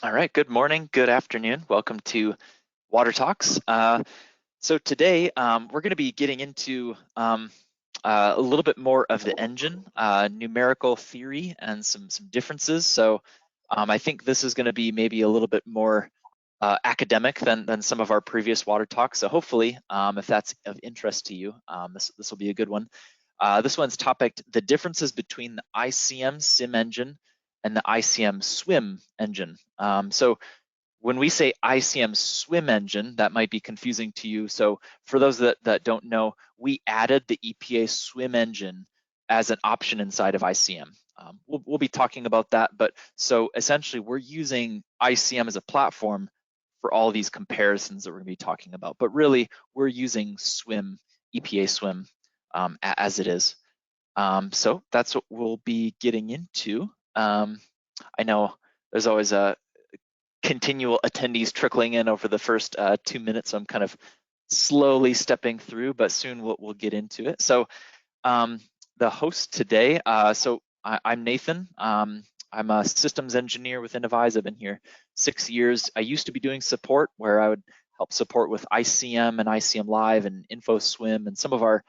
All right, good morning, good afternoon. Welcome to Water Talks. So today we're going to be getting into a little bit more of the engine, numerical theory, and some differences. So I think this is going to be maybe a little bit more academic than some of our previous Water Talks. So hopefully, if that's of interest to you, this will be a good one. This one's topic: the differences between the ICM Sim engine and the ICM Swim engine. So when we say ICM Swim engine, that might be confusing to you. So for those that don't know, we added the EPA Swim engine as an option inside of ICM. We'll be talking about that, but so essentially we're using ICM as a platform for all these comparisons that we're gonna be talking about. But really, we're using Swim, EPA Swim as it is. So that's what we'll be getting into. I know there's always a continual attendees trickling in over the first 2 minutes, so I'm kind of slowly stepping through, but soon we'll get into it. So the host today, I'm Nathan. I'm a systems engineer with Innovyze. I've been here 6 years. I used to be doing support where I would help support with ICM and ICM Live and InfoSwim and some of our,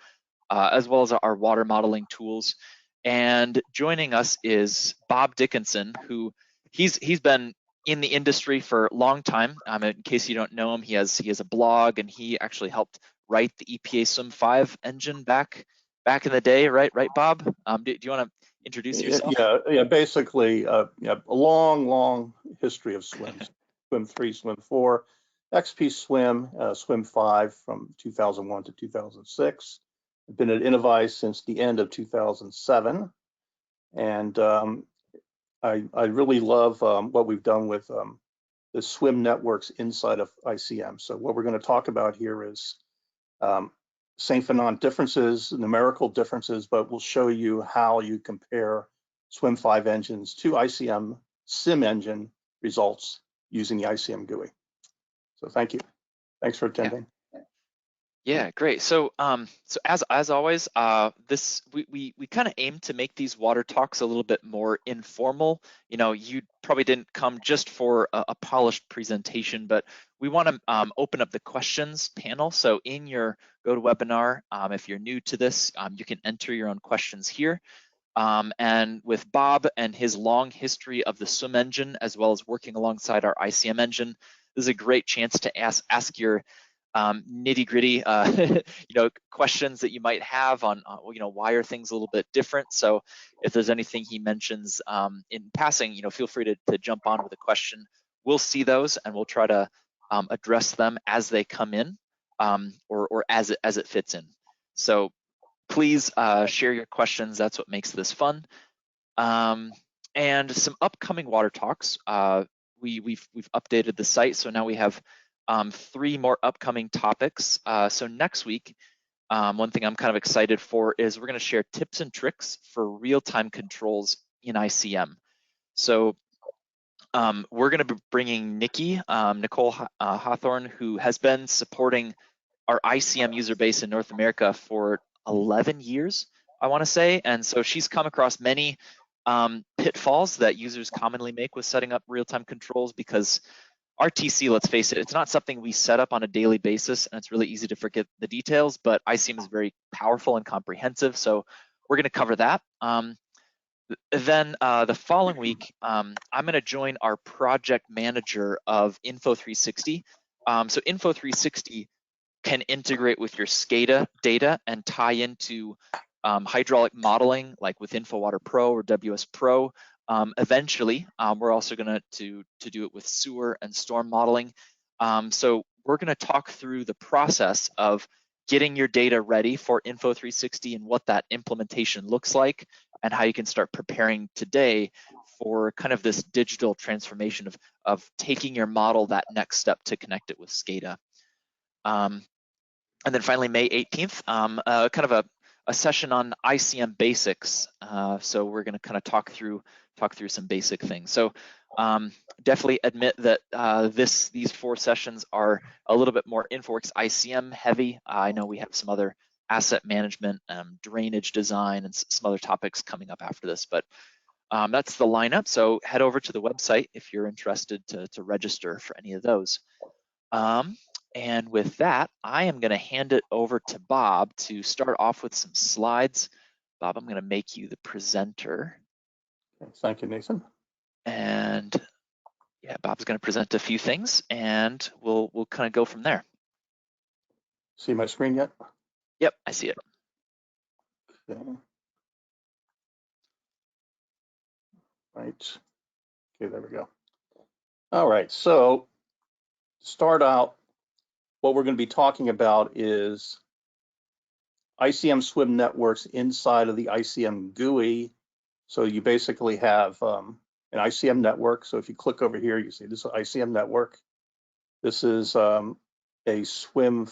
as well as our water modeling tools. And joining us is Bob Dickinson, who he's been in the industry for a long time. In case you don't know him, he has a blog, and he actually helped write the EPA Swim 5 engine back in the day, right, Bob? Do you want to introduce yourself? Yeah. Basically, a long history of swims. Swim 3, Swim 4, XP Swim, Swim 5 from 2001 to 2006. I've been at Innovyze since the end of 2007, and I really love what we've done with the swim networks inside of ICM. So what we're going to talk about here is St. Venant differences, numerical differences, but we'll show you how you compare Swim 5 engines to ICM Sim engine results using the ICM GUI. So thank you. Thanks for attending. Yeah, great. So, so as always, we kind of aim to make these water talks a little bit more informal. You know, you probably didn't come just for a polished presentation, but we want to open up the questions panel. So in your GoToWebinar, if you're new to this, you can enter your own questions here. And with Bob and his long history of the swim engine, as well as working alongside our ICM engine, this is a great chance to ask your nitty-gritty questions that you might have on why are things a little bit different. So if there's anything he mentions in passing, feel free to jump on with a question. We'll see those and we'll try to address them as they come in, or as it fits in. So please share your questions. That's what makes this fun. And some upcoming water talks. We've updated the site, so now we have 3 more upcoming topics. So next week, one thing I'm kind of excited for is we're going to share tips and tricks for real-time controls in ICM. So we're going to be bringing Nicole Hawthorne, who has been supporting our ICM user base in North America for 11 years, I want to say. And so she's come across many pitfalls that users commonly make with setting up real-time controls, because RTC, let's face it, it's not something we set up on a daily basis, and it's really easy to forget the details, but ICM is very powerful and comprehensive, so we're going to cover that. Then the following week, I'm going to join our project manager of Info360. So Info360 can integrate with your SCADA data and tie into hydraulic modeling, like with InfoWater Pro or WS Pro. Eventually, we're also going to do it with sewer and storm modeling. So we're going to talk through the process of getting your data ready for Info360 and what that implementation looks like, and how you can start preparing today for kind of this digital transformation of taking your model that next step to connect it with SCADA. And then finally, May 18th, kind of a session on ICM basics. So we're going to kind of talk through some basic things. So definitely admit that these 4 sessions are a little bit more InfoWorks ICM heavy. I know we have some other asset management, drainage design, and some other topics coming up after this, but that's the lineup. So head over to the website if you're interested to register for any of those. And with that, I am going to hand it over to Bob to start off with some slides. Bob, I'm going to make you the presenter. Thank you, Nathan. And yeah, Bob's going to present a few things, and we'll kind of go from there. See my screen yet? Yep, I see it. Okay. Right. Okay, there we go. All right, so to start out, what we're going to be talking about is ICM Swim Networks inside of the ICM GUI. So you basically have an ICM network. So if you click over here, you see this is ICM network. This is a Swim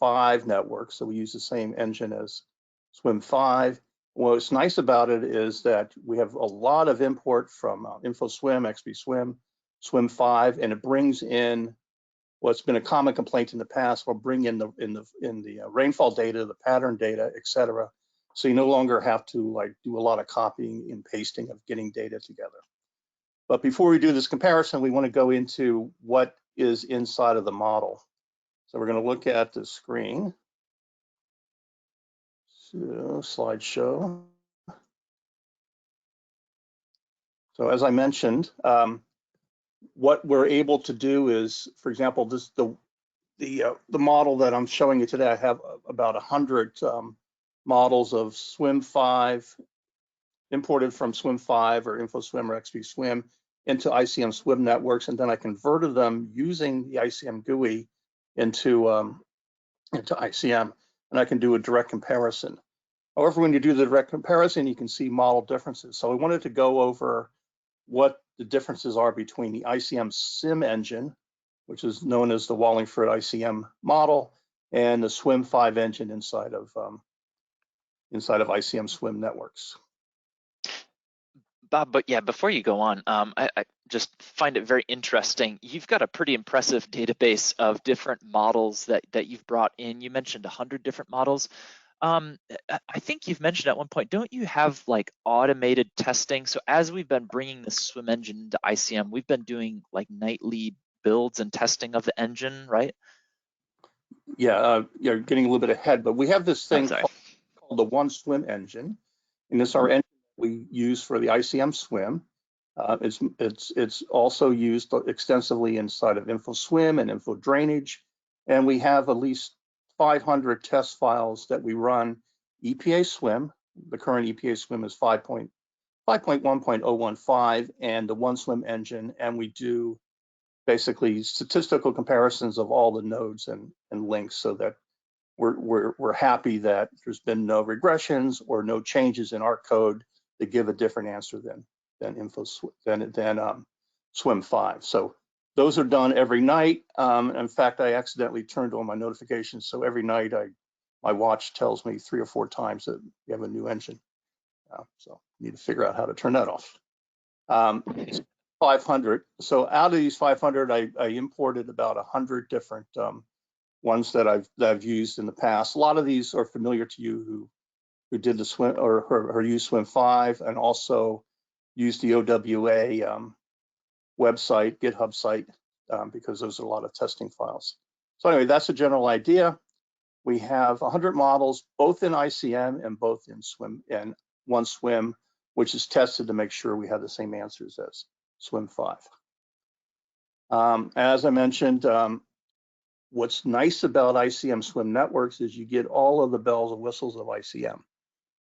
5 network. So we use the same engine as Swim 5. What's nice about it is that we have a lot of import from InfoSwim, XP Swim, Swim 5, and it brings in what's been a common complaint in the past. We'll bring in the rainfall data, the pattern data, et cetera. So you no longer have to like do a lot of copying and pasting of getting data together. But before we do this comparison, we want to go into what is inside of the model. So we're going to look at the screen. So slideshow. So as I mentioned, what we're able to do is, for example, this the model that I'm showing you today. I have about 100 models of Swim 5 imported from Swim 5 or InfoSwim or XP Swim into ICM Swim Networks, and then I converted them using the ICM GUI into ICM, and I can do a direct comparison. However, when you do the direct comparison, you can see model differences. So I wanted to go over what the differences are between the ICM Sim engine, which is known as the Wallingford ICM model, and the Swim 5 engine inside of ICM Swim Networks. Bob, but yeah, before you go on, I just find it very interesting. You've got a pretty impressive database of different models that you've brought in. You mentioned 100 different models. I think you've mentioned at one point, don't you have like automated testing? So as we've been bringing the Swim engine into ICM, we've been doing like nightly builds and testing of the engine, right? Yeah, you're getting a little bit ahead, but we have this thing called the One Swim engine, and it's our engine we use for the ICM Swim. It's also used extensively inside of InfoSwim and InfoDrainage, and we have at least 500 test files that we run EPA Swim. The current EPA Swim is 5.1.015, and the One Swim engine, and we do basically statistical comparisons of all the nodes and links so that we're happy that there's been no regressions or no changes in our code that give a different answer than Swim 5. So those are done every night. In fact, I accidentally turned on my notifications, so every night my watch tells me 3 or 4 times that we have a new engine. So I need to figure out how to turn that off. 500. So out of these 500, I imported about 100 different ones that I've used in the past. A lot of these are familiar to you who did the Swim or used Swim 5 and also used the OWA website, GitHub site, because those are a lot of testing files. So anyway, that's a general idea. We have 100 models, both in ICM and both in Swim and One Swim, which is tested to make sure we have the same answers as Swim 5. As I mentioned, what's nice about ICM Swim Networks is you get all of the bells and whistles of ICM.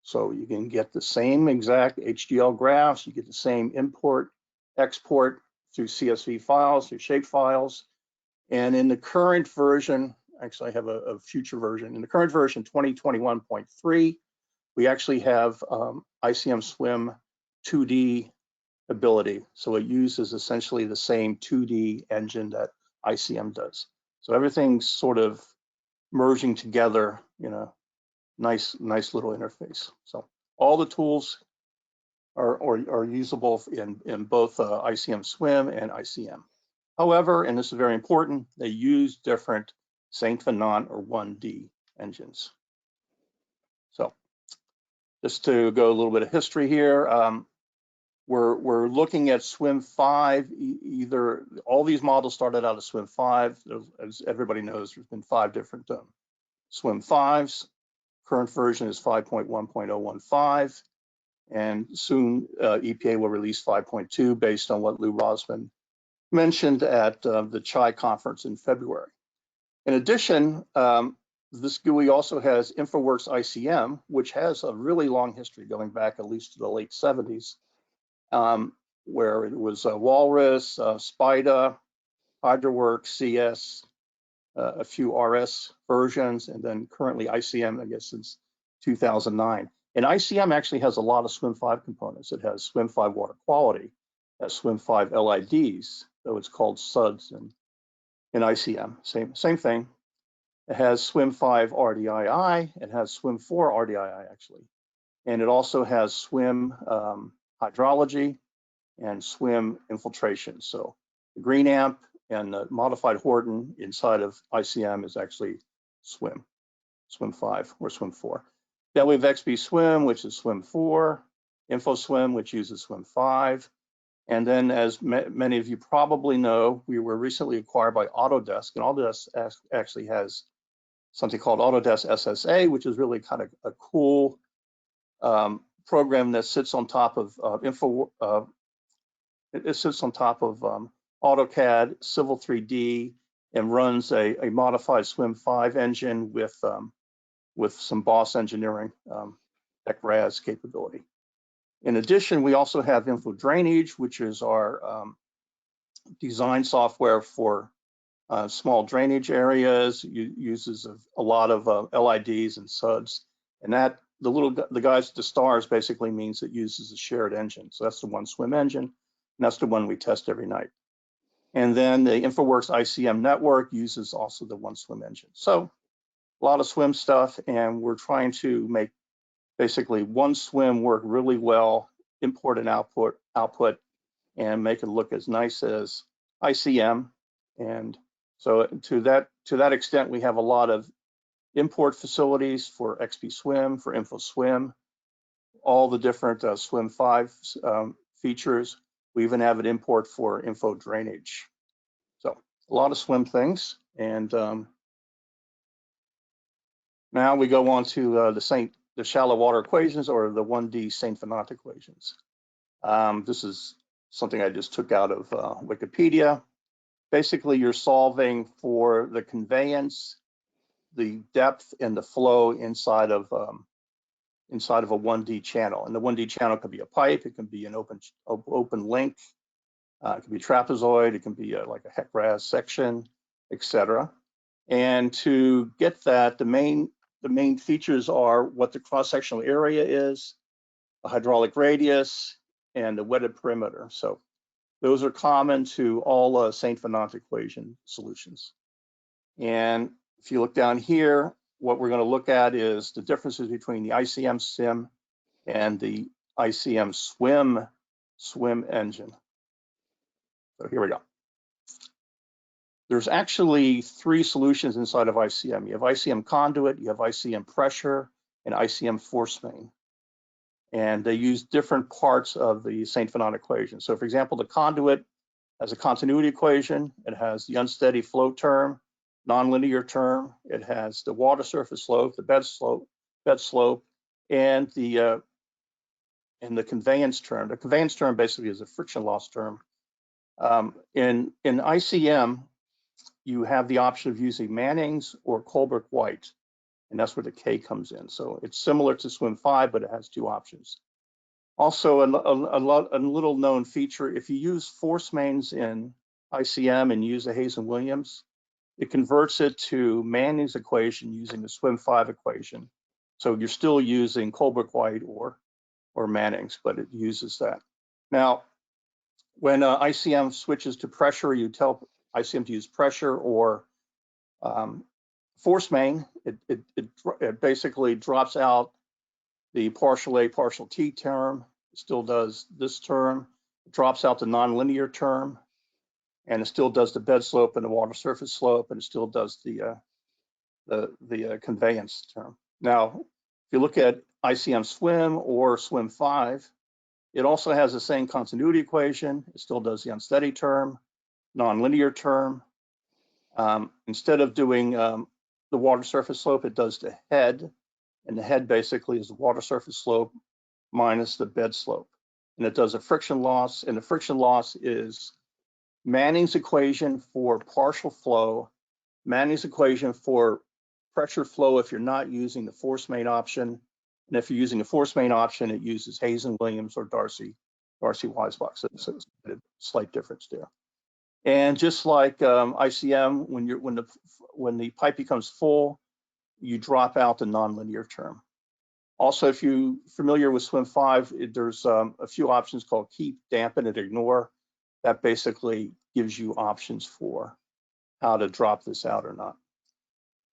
So you can get the same exact HDL graphs, you get the same import, export through CSV files, through shape files. And in the current version, actually I have a future version, in the current version 2021.3, we actually have ICM Swim 2D ability. So it uses essentially the same 2D engine that ICM does. So everything's sort of merging together in a nice little interface. So all the tools are usable in both ICM Swim and ICM. However, and this is very important, they use different St. Venant or 1D engines. So just to go a little bit of history here, we're looking at SWM 5. Either all these models started out as SWM 5. As everybody knows, there's been 5 different SWM 5s. Current version is 5.1.015, and soon EPA will release 5.2 based on what Lou Rosman mentioned at the CHI conference in February. In addition, this GUI also has InfoWorks ICM, which has a really long history going back at least to the late 70s, where it was Walrus, SPIDA, HydroWorks, CS, a few RS versions, and then currently ICM, I guess, since 2009. And ICM actually has a lot of SWM 5 components. It has SWM 5 water quality, it has SWM 5 LIDs, though it's called SUDS in ICM, same thing. It has SWM 5 RDII, it has SWM 4 RDII actually. And it also has SWM hydrology and SWM infiltration. So the green amp and the modified Horton inside of ICM is actually SWM 5 or SWM 4. Then we have XP Swim, which is SWM 4, InfoSwim, which uses SWM 5. And then, as many of you probably know, we were recently acquired by Autodesk, and Autodesk actually has something called Autodesk SSA, which is really kind of a cool program that sits on top of it sits on top of AutoCAD, Civil 3D, and runs a modified SWM 5 engine with some BOSS engineering HEC-RAS capability. In addition, we also have Info Drainage, which is our design software for small drainage areas. Uses a lot of LIDs and SUDS, and that the guys with the stars basically means it uses a shared engine. So that's the one SWM engine, and that's the one we test every night. And then the InfoWorks ICM Network uses also the one SWM engine. So a lot of SWM stuff, and we're trying to make basically one SWM work really well, import and output, and make it look as nice as ICM. And so to that extent, we have a lot of import facilities for XP Swim, for InfoSwim, all the different SWM 5 features. We even have an import for Info Drainage. So a lot of SWM things. And now we go on to the shallow water equations, or the 1D St. Venant equations. This is something I just took out of Wikipedia. Basically, you're solving for the conveyance, the depth, and the flow inside of a 1D channel. And the 1D channel could be a pipe, it can be an open link, it can be trapezoid, it can be like a HEC-RAS section, etc. And to get that, the main features are what the cross-sectional area is, the hydraulic radius, and the wetted perimeter. So those are common to all St. Venant equation solutions. And if you look down here, what we're going to look at is the differences between the ICM Sim and the ICM Swim engine. So here we go. There's actually 3 solutions inside of ICM. You have ICM conduit, you have ICM pressure, and ICM force main. And they use different parts of the St. Venant equation. So for example, the conduit has a continuity equation. It has the unsteady flow term, nonlinear term. It has the water surface slope, the bed slope, and the conveyance term. The conveyance term basically is a friction loss term. In ICM, you have the option of using Manning's or Colbert-White, and that's where the K comes in. So it's similar to SWM 5, but it has 2 options. Also, a little known feature, if you use force mains in ICM and use a Hazen-Williams, it converts it to Manning's equation using the SWM 5 equation. So you're still using Colbert-White or Manning's, but it uses that. Now, when ICM switches to pressure, you tell ICM to use pressure or force main. It basically drops out the partial A, partial T term. It still does this term. It drops out the nonlinear term, and it still does the bed slope and the water surface slope, and it still does the conveyance term. Now, if you look at ICM Swim or SWM 5, It also has the same continuity equation. It still does the unsteady term, nonlinear term. Instead of doing the water surface slope, it does the head, and the head basically is the water surface slope minus the bed slope. And it does a friction loss, and the friction loss is Manning's equation for partial flow, Manning's equation for pressure flow if you're not using the force main option, and if you're using the force main option, it uses Hazen-Williams or Darcy-Weisbach. So it's a slight difference there. And just like ICM, when the pipe becomes full, you drop out the nonlinear term. Also, if you're familiar with Swim 5, there's a few options called keep, dampen, and ignore. That basically gives you options for how to drop this out or not.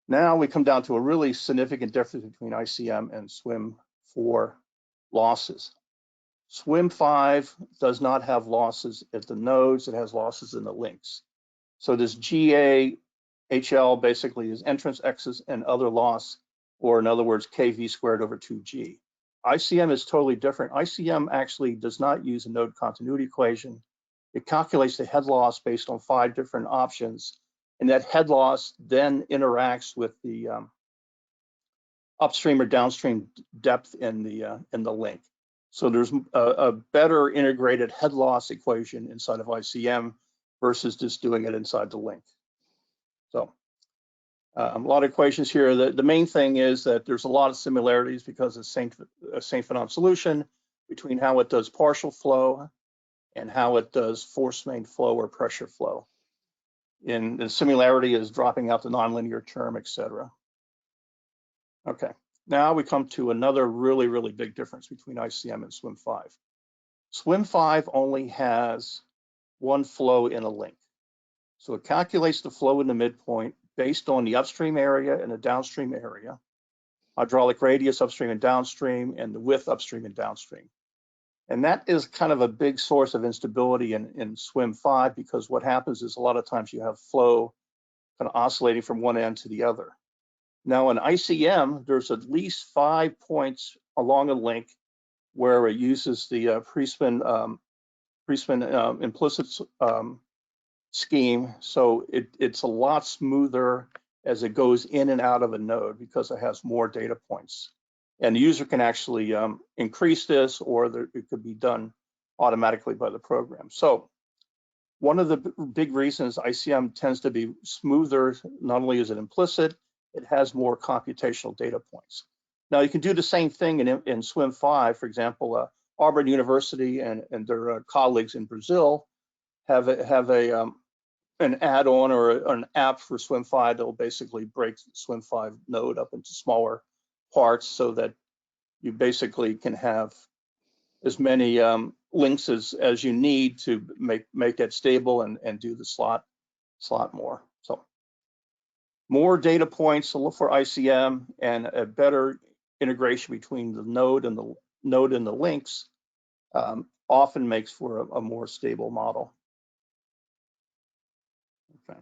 Now we come down to a really significant difference between ICM and Swim 4 losses. Swim 5 does not have losses at the nodes, it has losses in the links. So this GAHL basically is entrance, exit, and other loss, or in other words, KV squared over 2G. ICM is totally different. ICM actually does not use a node continuity equation. It calculates the head loss based on 5 different options, and that head loss then interacts with the upstream or downstream depth in the link. So there's a better integrated head loss equation inside of ICM versus just doing it inside the link. So a lot of equations here. The main thing is that there's a lot of similarities because it's St. Venant solution between how it does partial flow and how it does force main flow or pressure flow. And the similarity is dropping out the nonlinear term, etc. Okay, now we come to another really, really big difference between ICM and Swim 5. Swim 5 only has one flow in a link. So it calculates the flow in the midpoint based on the upstream area and the downstream area, hydraulic radius upstream and downstream, and the width upstream and downstream. And that is kind of a big source of instability in Swim 5, because what happens is a lot of times you have flow kind of oscillating from one end to the other. Now in ICM, there's at least 5 points along a link where it uses the Priestman implicit scheme. So it's a lot smoother as it goes in and out of a node because it has more data points. And the user can actually increase this, or it could be done automatically by the program. So one of the big reasons ICM tends to be smoother, not only is it implicit, it has more computational data points. Now you can do the same thing in Swim 5. For example, Auburn University and their colleagues in Brazil have an add-on or an app for Swim 5 that will basically break the Swim 5 node up into smaller parts so that you basically can have as many links as you need to make that stable and do the slot more. So more data points for ICM and a better integration between the node and the links often makes for a more stable model. Okay.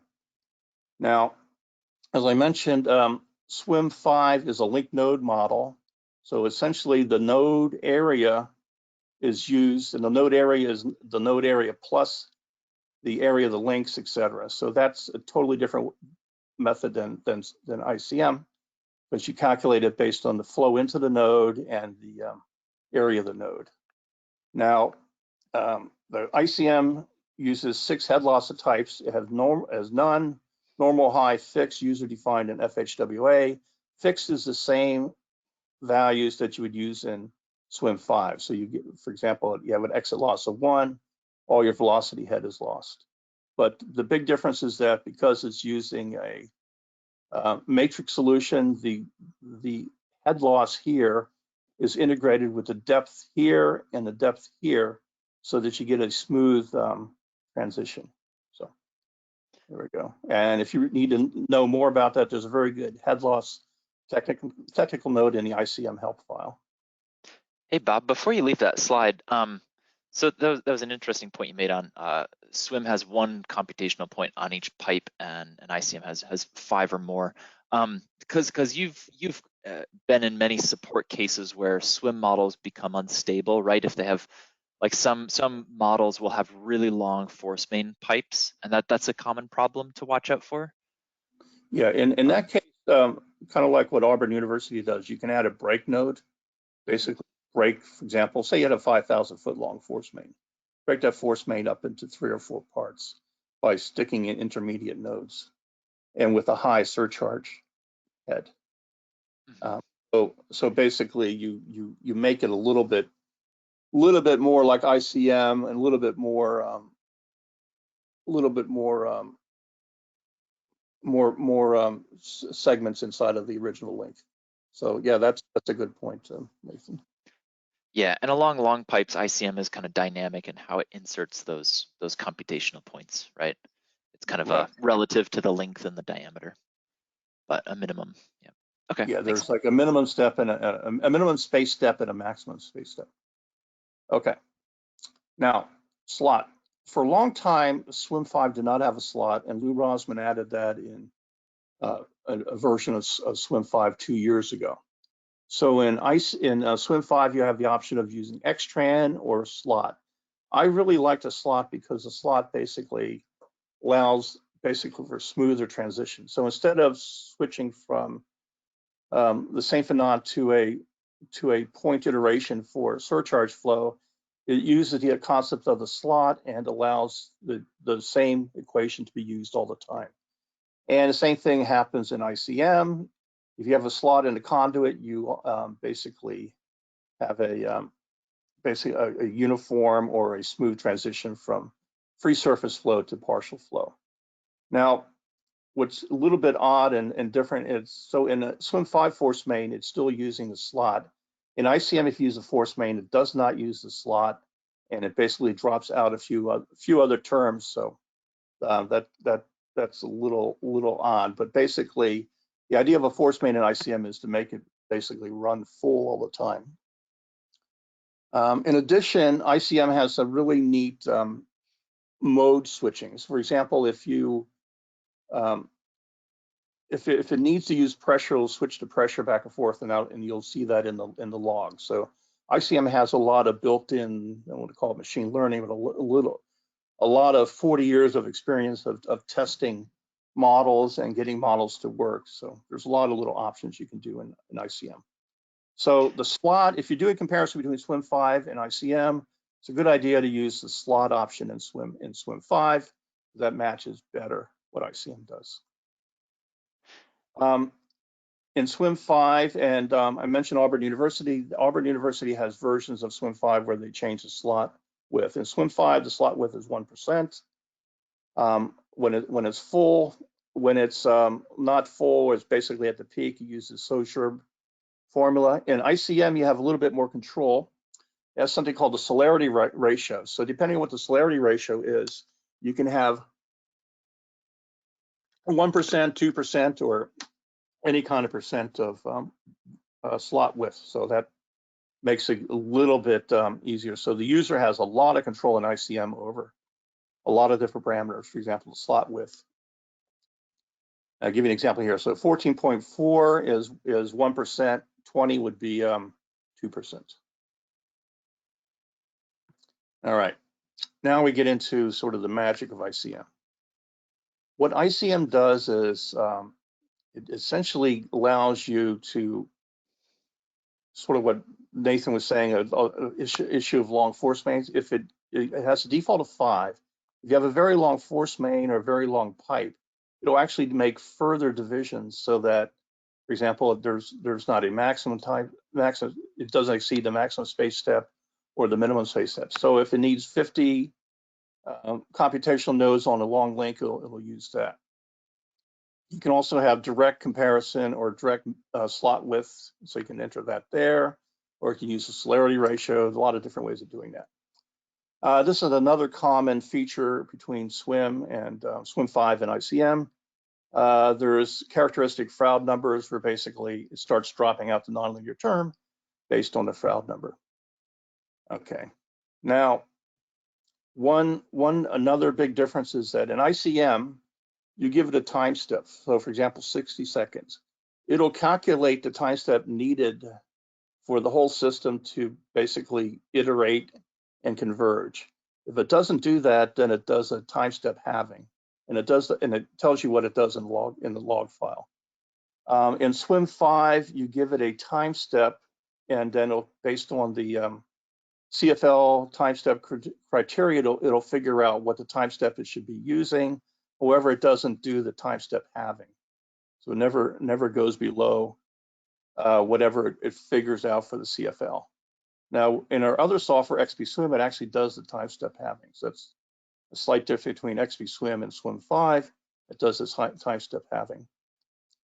Now, as I mentioned, Swim 5 is a link node model. So essentially the node area is used, and the node area is the node area plus the area of the links, etc. So that's a totally different method than ICM, because you calculate it based on the flow into the node and the area of the node. Now, the ICM uses 6 head loss types. It has none, normal, high, fixed, user defined, and FHWA. Fixed is the same values that you would use in Swim 5. So you get, for example, you have an exit loss of 1, all your velocity head is lost. But the big difference is that because it's using a matrix solution, the head loss here is integrated with the depth here and the depth here, so that you get a smooth transition. So there we go. And if you need to know more about that, there's a very good head loss technical note in the ICM help file. Hey, Bob, before you leave that slide, so that was an interesting point you made on Swim has 1 computational point on each pipe, and ICM has 5 or more. Because you've been in many support cases where Swim models become unstable, right? If they have Like some models will have really long force main pipes, and that's a common problem to watch out for. Yeah, in that case, kind of like what Auburn University does, you can add a break node, basically break, for example, say you had a 5,000-foot long force main. Break that force main up into 3 or 4 parts by sticking in intermediate nodes and with a high surcharge head. So basically, you make it a little bit more like ICM and a little bit more segments inside of the original link. So yeah, that's a good point, Nathan. Yeah, and along long pipes, ICM is kind of dynamic in how it inserts those computational points, right? It's kind of Right. relative to the length and the diameter, but a minimum. Yeah. Okay. Yeah, there's like a minimum step and a minimum space step and a maximum space step. Okay. Now, slot. For a long time, Swim 5 did not have a slot, and Lou Rosman added that in a version of Swim 5 2 years ago. So in Swim 5, you have the option of using Xtran or slot. I really like the slot because the slot basically allows for smoother transition. So instead of switching from the same Venant to a point iteration for surcharge flow, it uses the concept of the slot and allows the same equation to be used all the time. And the same thing happens in ICM. If you have a slot in a conduit, you basically have a uniform or a smooth transition from free surface flow to partial flow. Now, what's a little bit odd and different is, so in a Swim 5 force main, it's still using the slot. In ICM, if you use a force main, it does not use the slot, and it basically drops out a few other terms. So that's a little odd. But basically, the idea of a force main in ICM is to make it basically run full all the time. In addition, ICM has some really neat mode switchings. For example, if it needs to use pressure, it'll switch to pressure back and forth and out, and you'll see that in the log. So ICM has a lot of built-in, I don't want to call it machine learning, but a lot of 40 years of experience of testing models and getting models to work. So there's a lot of little options you can do in ICM. So the slot, if you do a comparison between Swim 5 and ICM, it's a good idea to use the slot option in Swim 5. That matches better what ICM does. In Swim 5, and I mentioned Auburn University. Auburn University has versions of Swim 5 where they change the slot width. In Swim 5, the slot width is 1%. When it's full, when it's not full, it's basically at the peak, you use the Socherb formula. In ICM, you have a little bit more control. It has something called the celerity ratio. So depending on what the celerity ratio is, you can have 1%, 2%, or any kind of percent of slot width. So that makes it a little bit easier. So the user has a lot of control in ICM over a lot of different parameters. For example, the slot width. I'll give you an example here. So 14.4 is 1%. 20 would be 2%. All right. Now we get into sort of the magic of ICM. What ICM does is it essentially allows you to, sort of what Nathan was saying, an issue of long force mains. If it has a default of 5, if you have a very long force main or a very long pipe, it'll actually make further divisions so that, for example, there's not a maximum, it doesn't exceed the maximum space step or the minimum space step. So if it needs 50 computational nodes on a long link, it'll use that. You can also have direct comparison or direct slot width, so you can enter that there, or you can use the celerity ratio. There's a lot of different ways of doing that. This is another common feature between Swim and Swim 5 and ICM. There's characteristic Froude numbers where basically it starts dropping out the nonlinear term based on the Froude number. Okay, now another big difference is that in ICM, you give it a time step. So for example, 60 seconds. It'll calculate the time step needed for the whole system to basically iterate and converge. If it doesn't do that, then it does a time step halving, and it tells you what it does in the log file. In Swim 5, you give it a time step, and then based on the CFL time step criteria, it'll figure out what the time step it should be using. However, it doesn't do the time step halving, so it never goes below whatever it figures out for the CFL. Now, in our other software, XP Swim, it actually does the time step halving. So that's a slight difference between XP Swim and Swim 5. It does this time step halving.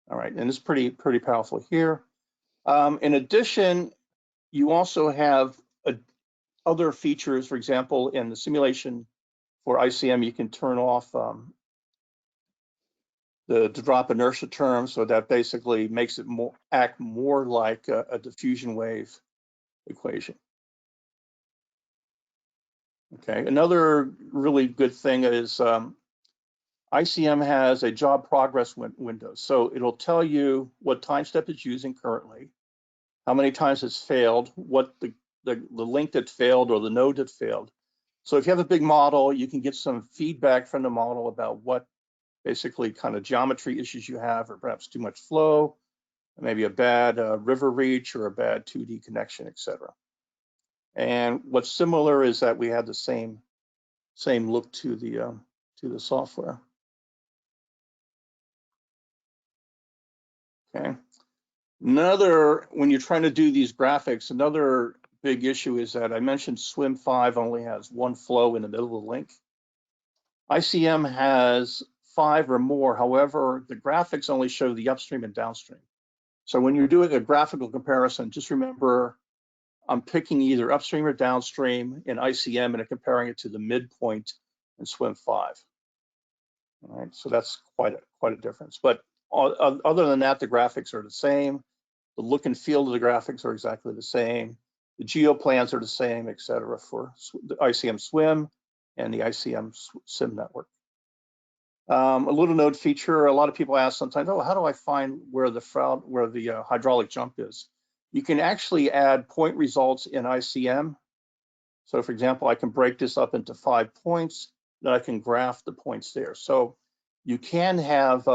All right, and it's pretty powerful here. In addition, you also have other features. For example, in the simulation for ICM, you can turn off the drop inertia term, so that basically makes it act more like a diffusion wave equation. Okay, another really good thing is ICM has a job progress window. So it'll tell you what time step it's using currently, how many times it's failed, what the link that failed or the node that failed. So if you have a big model, you can get some feedback from the model about what basically kind of geometry issues you have, or perhaps too much flow, maybe a bad river reach or a bad 2D connection, etc. And what's similar is that we have the same look to the software. Okay. When you're trying to do these graphics, another big issue is that I mentioned Swim 5 only has one flow in the middle of the link. ICM has 5 or more. However, the graphics only show the upstream and downstream. So when you're doing a graphical comparison, just remember I'm picking either upstream or downstream in ICM and comparing it to the midpoint in Swim 5. All right, so that's quite a difference. But other than that, the graphics are the same. The look and feel of the graphics are exactly the same. The geoplans are the same, et cetera, for the ICM Swim and the ICM Swim Network. A little node feature, a lot of people ask sometimes, oh, how do I find where the hydraulic jump is? You can actually add point results in ICM. So for example, I can break this up into 5 points, then I can graph the points there. So you can have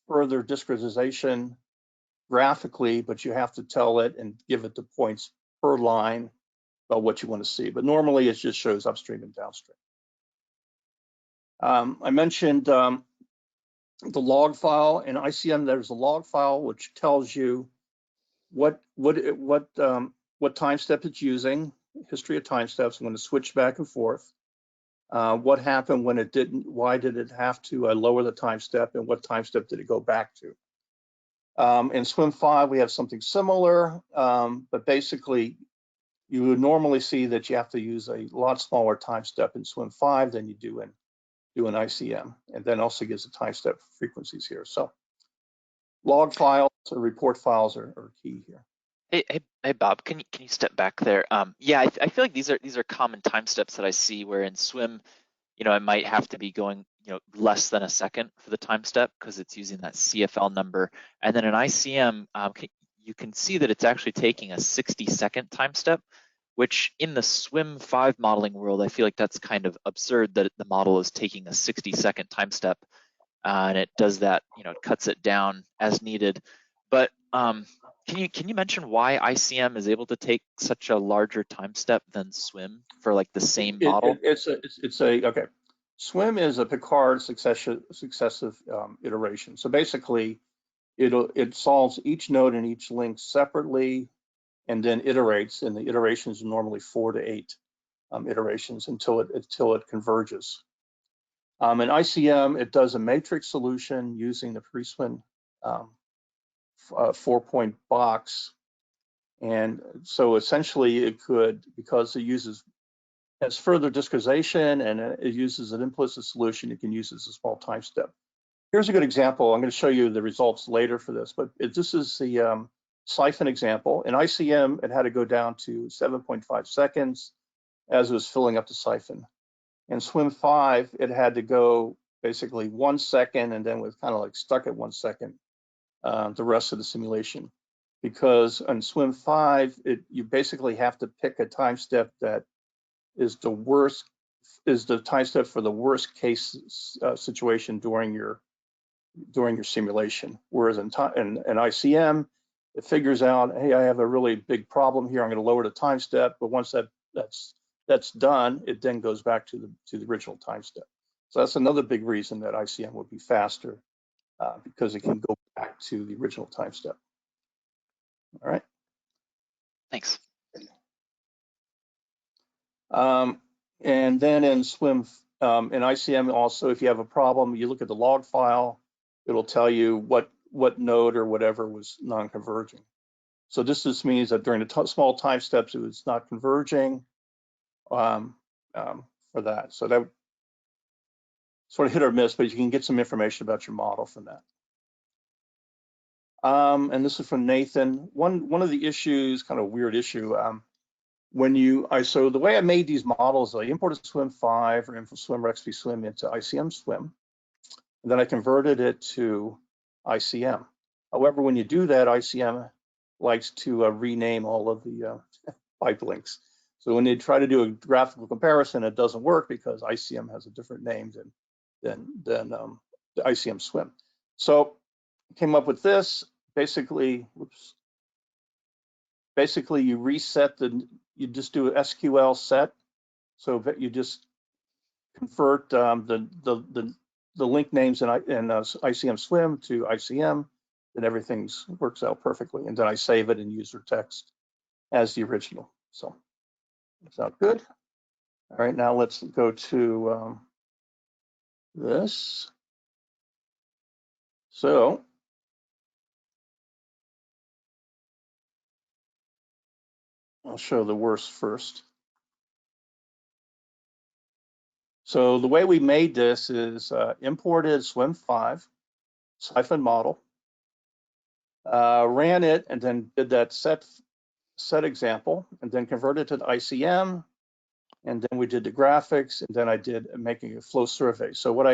further discretization graphically, but you have to tell it and give it the points per line about what you want to see. But normally it just shows upstream and downstream. I mentioned the log file. In ICM, there's a log file which tells you what time step it's using, history of time steps, when it switched back and forth, what happened when it didn't, why did it have to lower the time step, and what time step did it go back to. In Swim 5, we have something similar, but basically you would normally see that you have to use a lot smaller time step in Swim 5 than you do in ICM, and then also gives the time step frequencies here. So log files or report files are key here. Hey, Bob, can you step back there? Yeah, I feel like these are common time steps that I see where in Swim, it might have to be going, less than a second for the time step because it's using that CFL number. And then in ICM, you can see that it's actually taking a 60-second time step, which in the Swim 5 modeling world, I feel like that's kind of absurd that the model is taking a 60-second time step and it does that, it cuts it down as needed. But can you mention why ICM is able to take such a larger time step than Swim for like the same model? Okay. Swim is a Picard successive iteration. So basically, it solves each node and each link separately, and then iterates. And the iterations are normally 4 to 8 iterations until it converges. In ICM, it does a matrix solution using the Priestman 4-point box. And so essentially it could, because it has further discretization and it uses an implicit solution, you can use it as a small time step. Here's a good example. I'm going to show you the results later for this, but this is the siphon example. In ICM, it had to go down to 7.5 seconds as it was filling up the siphon. In Swim 5, it had to go basically 1 second and then was kind of like stuck at 1 second the rest of the simulation. Because in Swim 5, you basically have to pick a time step that is the time step for the worst case situation during your simulation. Whereas in ICM, it figures out, hey, I have a really big problem here. I'm going to lower the time step, but once that's done, it then goes back to the original time step. So that's another big reason that ICM would be faster, because it can go back to the original time step. All right. Thanks. And then in SWM, in ICM also, if you have a problem, you look at the log file, it'll tell you what node or whatever was non-converging. So this just means that during the small time steps, it was not converging for that. So that sort of hit or miss, but you can get some information about your model from that. And this is from Nathan. One of the issues, kind of weird issue, so the way I made these models, I imported Swim 5 or InfoSwim or XP Swim into ICM Swim, and then I converted it to ICM. However, when you do that, ICM likes to rename all of the pipe links. So when they try to do a graphical comparison, it doesn't work because ICM has a different name than the ICM Swim. So I came up with this. Basically, you reset you just do an SQL set. So that you just convert the link names in ICM Swim to ICM, and everything works out perfectly. And then I save it in user text as the original. So it's not good. All right, now let's go to this. So I'll show the worst first. So the way we made this is imported Swim 5 siphon model, ran it, and then did that set example, and then converted to the ICM, and then we did the graphics, and then I did making a flow survey. So what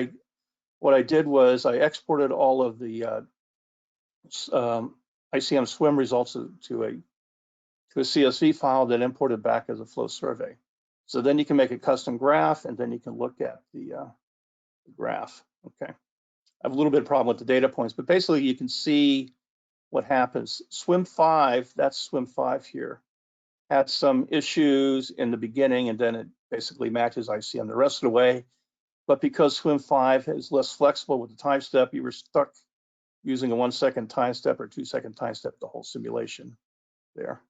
I did was I exported all of the ICM Swim results to a CSV file, then imported back as a flow survey. So then you can make a custom graph, and then you can look at the graph. Okay, I have a little bit of problem with the data points, but basically you can see what happens. Swim 5, that's Swim 5 here, had some issues in the beginning, and then it basically matches ICM the rest of the way. But because Swim 5 is less flexible with the time step, you were stuck using a 1 second time step or 2 second time step the whole simulation there.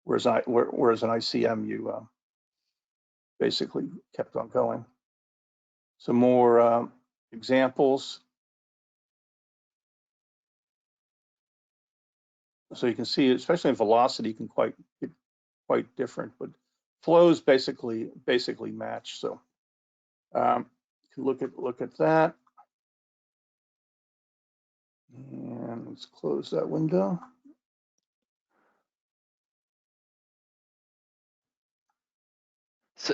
Whereas in ICM, you basically kept on going. Some more examples. So you can see, especially in velocity, can get quite different, but flows basically match. So you can look at that. And let's close that window.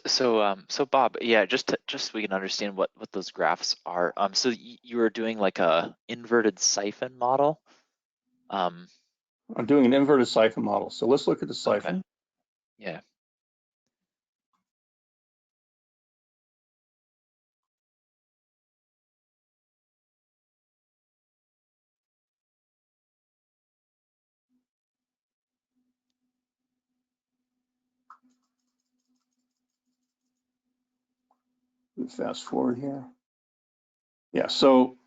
So Bob, yeah, just so we can understand what those graphs are. So you were doing like a inverted siphon model. I'm doing an inverted siphon model. So let's look at the siphon. Okay. Yeah. Fast forward here. Yeah, so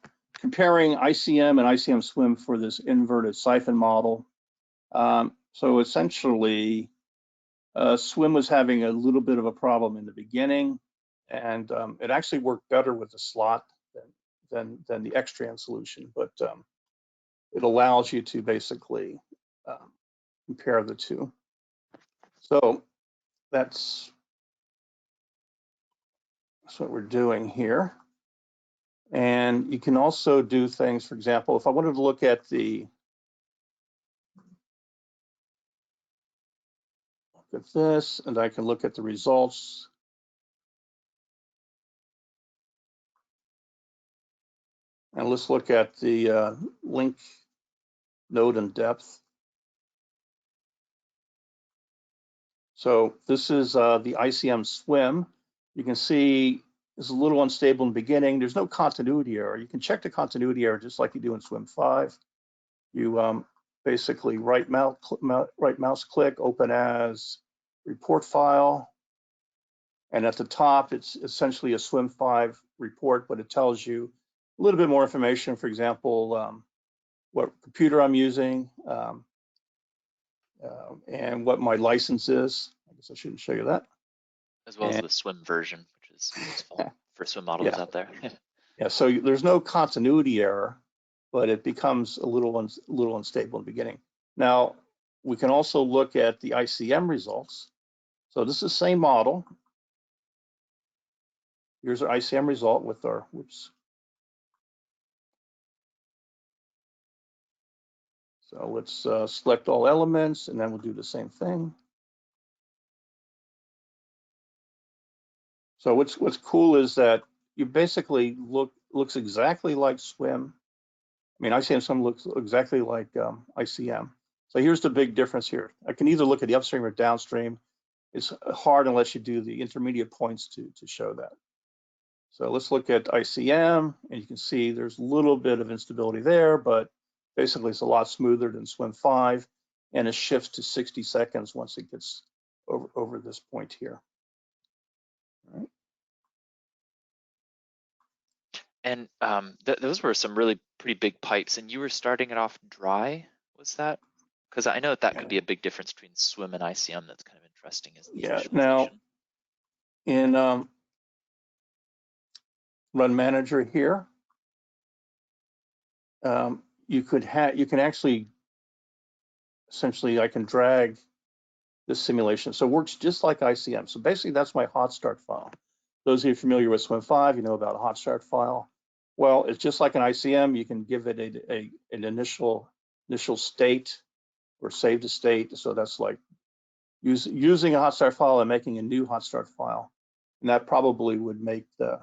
comparing ICM and ICM Swim for this inverted siphon model. So essentially, Swim was having a little bit of a problem in the beginning, and it actually worked better with the slot than the Xtran solution, but it allows you to basically compare the two. So that's what we're doing here. And you can also do things, for example, if I wanted to look at this, and I can look at the results. And let's look at the link node and depth. So this is the ICM Swim. You can see it's a little unstable in the beginning. There's no continuity error. You can check the continuity error just like you do in Swim 5. You basically right mouse click, open as report file. And at the top, it's essentially a Swim 5 report, but it tells you a little bit more information. For example, what computer I'm using and what my license is. I guess I shouldn't show you that. As well as the swim version, which is useful for swim modelers out there. Yeah, so there's no continuity error, but it becomes a little unstable in the beginning. Now, we can also look at the ICM results. So this is the same model. Here's our ICM result with our, whoops. So let's select all elements, and then we'll do the same thing. So what's cool is that you basically looks exactly like Swim. I mean, ICM Swim looks exactly like ICM. So here's the big difference here. I can either look at the upstream or downstream. It's hard unless you do the intermediate points to show that. So let's look at ICM, and you can see there's a little bit of instability there, but basically it's a lot smoother than Swim 5, and it shifts to 60 seconds once it gets over this point here. All right. And those were some really pretty big pipes, and you were starting it off dry, was that? Because I know that could be a big difference between Swim and ICM. That's kind of interesting. Is the Now in Run Manager here, you can actually essentially I can drag this simulation, so it works just like ICM. So basically, that's my hot start file. Those of you familiar with Swim 5, you know about a hot start file. Well, it's just like an ICM. You can give it an initial state or saved a state. So that's like using a hot start file and making a new hot start file, and that probably would make the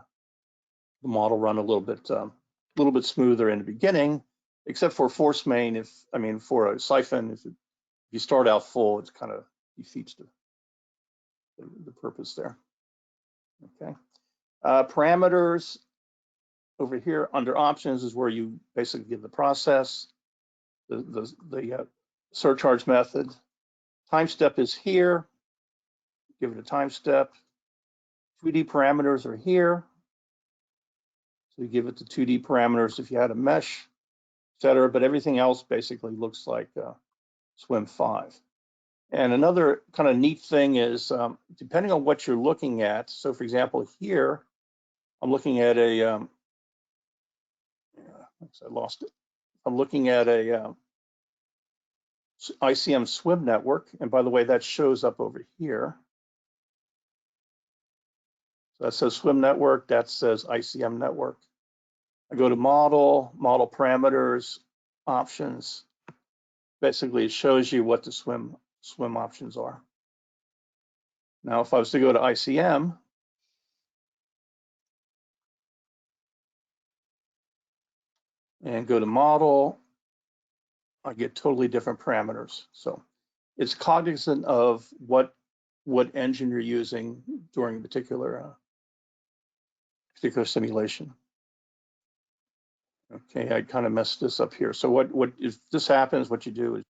model run a little bit smoother in the beginning, except for force main. For a siphon, if you start out full, it's kind of defeats the purpose there. Okay. Parameters over here under options is where you basically give the process, the surcharge method. Time step is here. Give it a time step. 2D parameters are here. So you give it the 2D parameters if you had a mesh, etc. But everything else basically looks like Swim 5. And another kind of neat thing is depending on what you're looking at. So for example, here, I'm looking at I lost it. I'm looking at a ICM Swim Network. And by the way, that shows up over here. So that says Swim Network, that says ICM Network. I go to model parameters, options. Basically, it shows you what the swim options are. Now, if I was to go to ICM, and go to model, I get totally different parameters. So it's cognizant of what engine you're using during a particular simulation. Okay, I kind of messed this up here. So what if this happens, what you do is,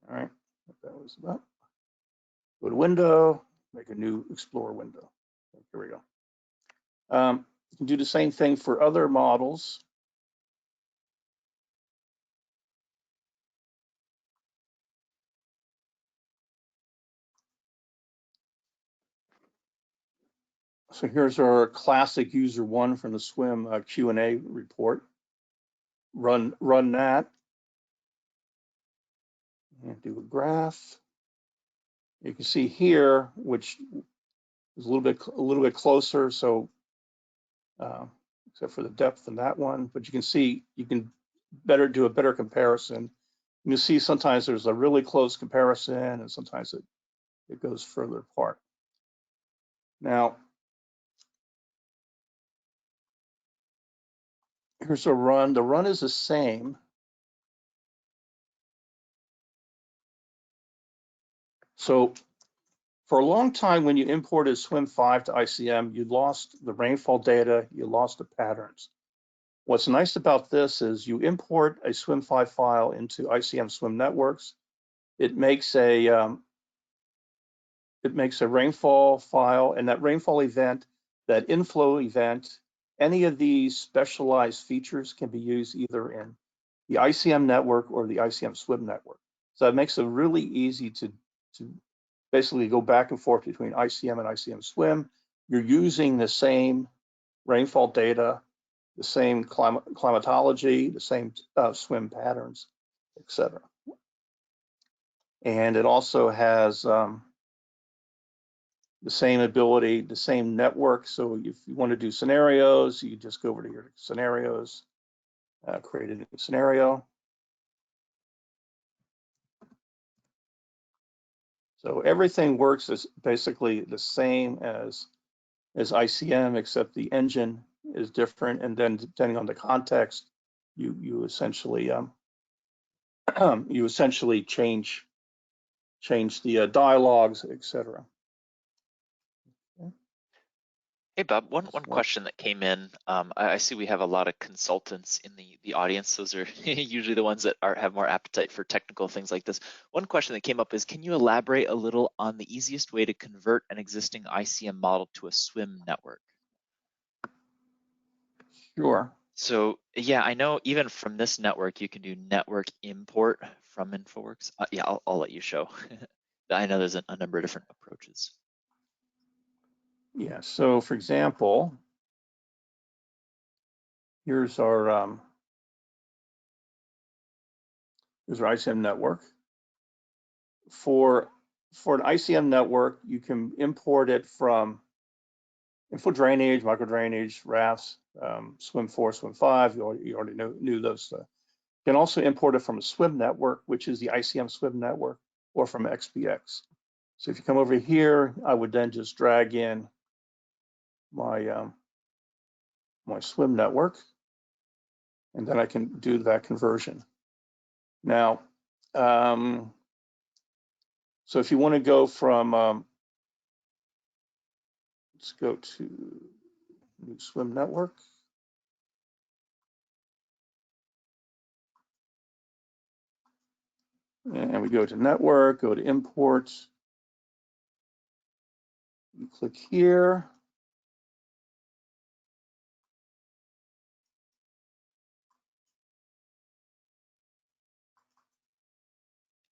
all right, that was that. Go to window, make a new Explorer window. Here we go. You can do the same thing for other models. So here's our classic user one from the Swim Q&A report. Run that. And do a graph. You can see here, which is a little bit closer. So except for the depth in that one, but you can see you can do a better comparison. You see sometimes there's a really close comparison, and sometimes it goes further apart. Now, here's a run. The run is the same. So for a long time, when you imported Swim 5 to ICM, you lost the rainfall data, you lost the patterns. What's nice about this is you import a Swim 5 file into ICM Swim Networks. It makes a rainfall file, and that rainfall event, that inflow event, any of these specialized features can be used either in the ICM network or the ICM Swim network. So it makes it really easy to basically go back and forth between ICM and ICM Swim. You're using the same rainfall data, the same climatology, the same swim patterns, etc. And it also has the same ability, the same network. So if you want to do scenarios, you just go over to your scenarios, create a new scenario. So everything works as basically the same as ICM, except the engine is different. And then depending on the context, you essentially change the dialogues, etc. Hey, Bob, one question that came in. I see we have a lot of consultants in the audience. Those are usually the ones that have more appetite for technical things like this. One question that came up is, can you elaborate a little on the easiest way to convert an existing ICM model to a swim network? Sure. So yeah, I know even from this network, you can do network import from InfoWorks. Yeah, I'll let you show. I know there's a number of different approaches. Yeah, so for example, here's our ICM network. For an ICM network, you can import it from info drainage, micro drainage, rafts, Swim 4, Swim 5. You already knew those. You can also import it from a swim network, which is the ICM Swim Network, or from XPX. So if you come over here, I would then just drag in my my swim network, and then I can do that conversion. Now, so if you want to go from, let's go to new swim network. And we go to network, go to import. You click here.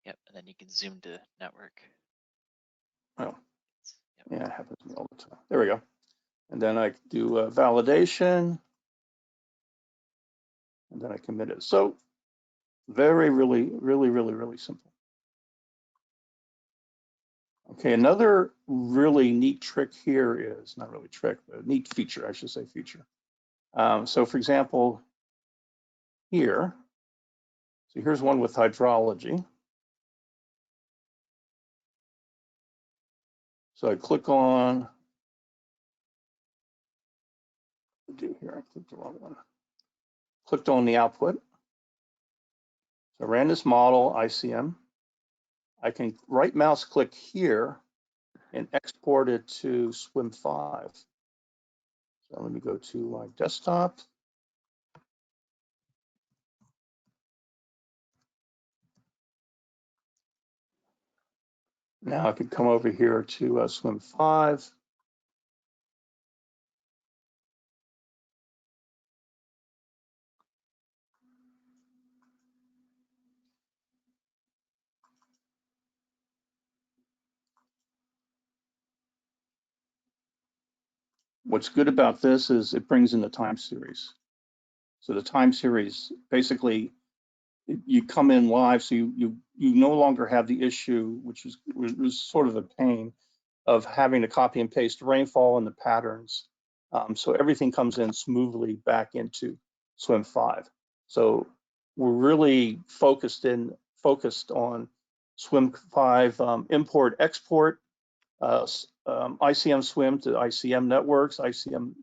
Yep, and then you can zoom to network. Oh, yep. Yeah, it happens to me all the time. There we go. And then I do a validation, and then I commit it. So really simple. Okay, another really neat trick here is, not really trick, but a neat feature, I should say feature. So for example, here, so here's one with hydrology. So I click on, I clicked the wrong one. Clicked on the output. So I ran this model, ICM. I can right mouse click here and export it to Swim 5. So let me go to my desktop. Now I can come over here to Swim 5. What's good about this is it brings in the time series. So the time series, basically, you come in live, so you no longer have the issue, which was sort of a pain, of having to copy and paste rainfall and the patterns. So everything comes in smoothly back into Swim 5. So we're really focused on Swim 5 import export, ICM Swim to ICM Networks, ICM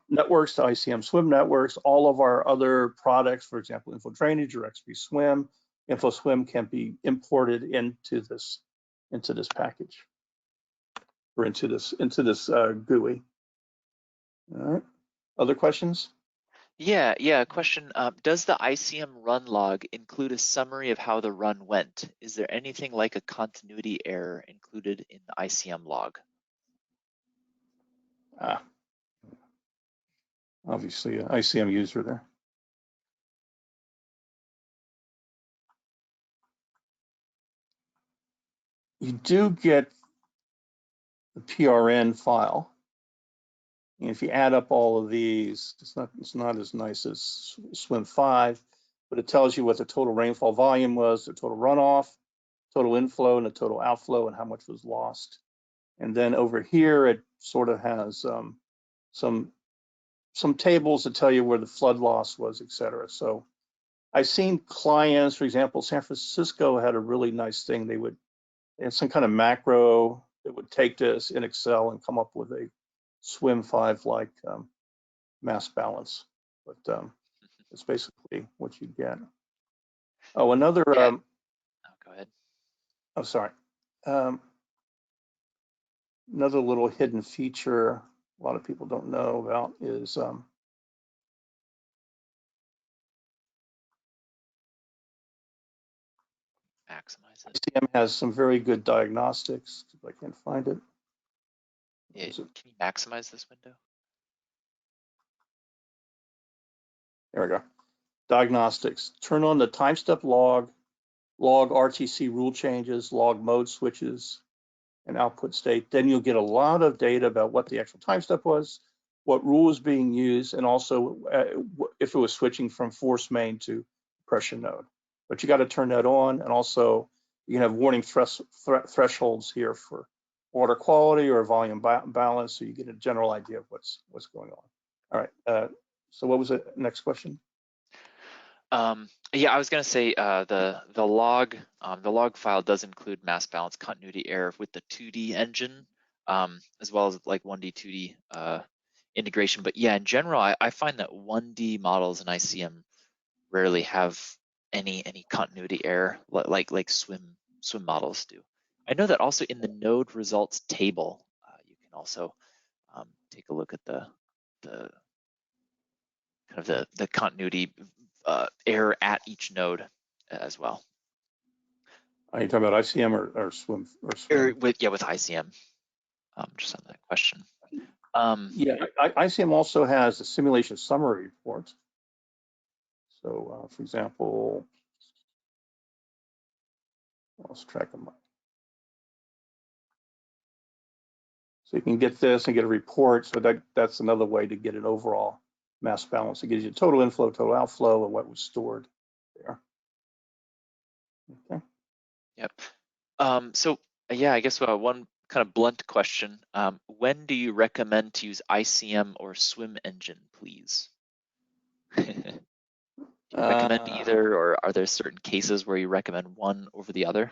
Networks to ICM Swim Networks. All of our other products, for example, Info Drainage or XP Swim, Info Swim can be imported into this into this package, or into this GUI. All right. Other questions? Yeah, question. Does the ICM run log include a summary of how the run went? Is there anything like a continuity error included in the ICM log? Obviously, an ICM user there. You do get the PRN file. And if you add up all of these, it's not as nice as Swim 5, but it tells you what the total rainfall volume was, the total runoff, total inflow, and the total outflow, and how much was lost. And then over here, it sort of has some tables that tell you where the flood loss was, et cetera. So I've seen clients, for example, San Francisco had a really nice thing. They had some kind of macro that would take this in Excel and come up with a Swim 5 like mass balance, but it's basically what you get. Oh, another. Yeah. Go ahead. Oh, sorry. Another little hidden feature a lot of people don't know about is Maximize it. ICM has some very good diagnostics. If I can't find it. Yeah, can you maximize this window? There we go. Diagnostics. Turn on the time step log RTC rule changes, log mode switches, and output state. Then you'll get a lot of data about what the actual time step was, what rule was being used, and also if it was switching from force main to pressure node. But you got to turn that on, and also you can have warning thresholds here for water quality or volume balance, so you get a general idea of what's going on. All right. So what was the next question? Yeah, I was gonna say the log file does include mass balance continuity error with the 2D engine, as well as like 1D, 2D integration. But yeah, in general, I find that 1D models in ICM rarely have any continuity error like swim models do. I know that also in the node results table, you can also take a look at the kind of the continuity error at each node as well. Are you talking about ICM or swim? With ICM, just on that question. Yeah, ICM also has a simulation summary report. So, for example, I lost track of mine. So you can get this and get a report. So that's another way to get an overall mass balance. It gives you total inflow, total outflow, and what was stored there. Okay. Yep. So yeah, I guess one kind of blunt question. When do you recommend to use ICM or Swim engine, please? Do you recommend either, or are there certain cases where you recommend one over the other?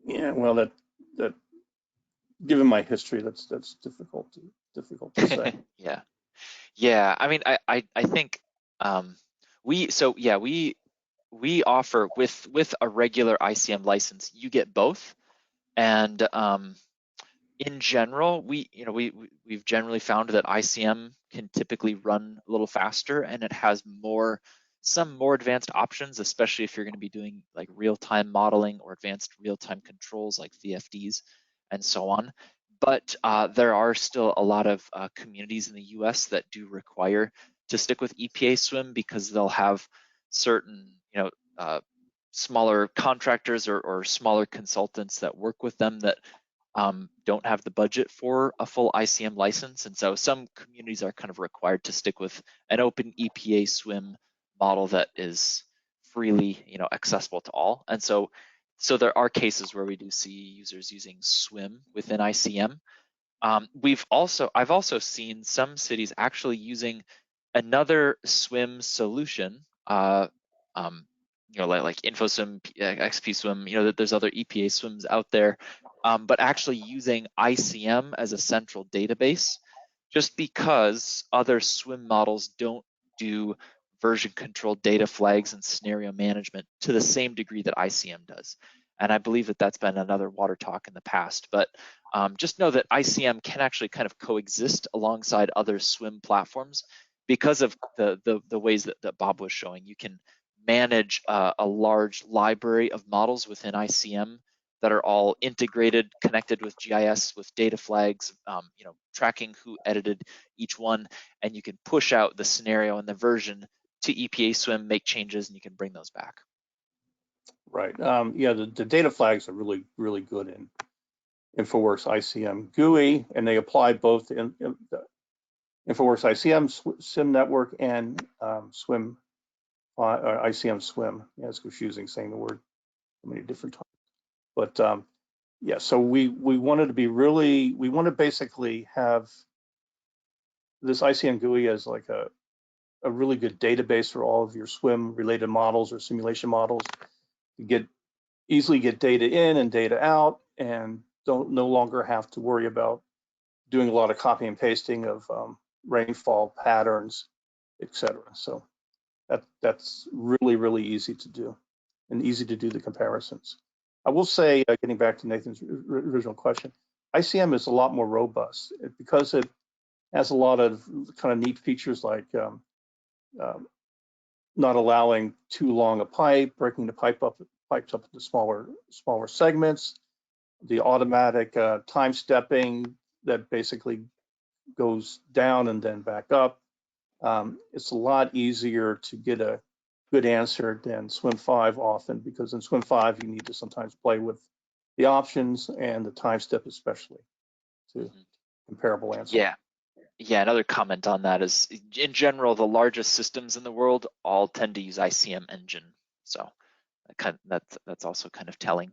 Yeah, well, that given my history, that's difficult to say. Yeah. I mean, I think we offer with a regular ICM license, you get both, and in general, we've generally found that ICM can typically run a little faster, and it has some more advanced options, especially if you're going to be doing like real-time modeling or advanced real-time controls like VFDs and so on. But there are still a lot of communities in the US that do require to stick with EPA Swim because they'll have certain, smaller contractors or smaller consultants that work with them that don't have the budget for a full ICM license. And so some communities are kind of required to stick with an open EPA Swim model that is freely, accessible to all. And so there are cases where we do see users using Swim within ICM. I've also seen some cities actually using another Swim solution, like InfoSwim, XP Swim, that there's other EPA swims out there, but actually using ICM as a central database, just because other swim models don't do version control data flags and scenario management to the same degree that ICM does. And I believe that that's been another water talk in the past. But just know that ICM can actually kind of coexist alongside other swim platforms because of the ways that Bob was showing. You can manage a large library of models within ICM that are all integrated, connected with GIS, with data flags, tracking who edited each one, and you can push out the scenario and the version to EPA Swim, make changes, and you can bring those back. Right. Yeah, the data flags are really, really good in InfoWorks ICM GUI, and they apply both in the InfoWorks ICM Swim Network and Swim ICM Swim. Yeah, it's confusing saying the word so many different times. But yeah, so we wanted to be really, we want to basically have this ICM GUI as like a really good database for all of your swim related models or simulation models. You easily get data in and data out, and no longer have to worry about doing a lot of copy and pasting of rainfall patterns, etc. So that's really, really easy to do and easy to do the comparisons. I will say, getting back to Nathan's original question, ICM is a lot more robust because it has a lot of kind of neat features like not allowing too long a pipe, breaking the pipes up into smaller segments, the automatic time stepping that basically goes down and then back up. It's a lot easier to get a good answer than Swim 5 often, because in Swim 5 you need to sometimes play with the options and the time step especially to comparable answer. Yeah, another comment on that is, in general, the largest systems in the world all tend to use ICM engine. So that's also kind of telling.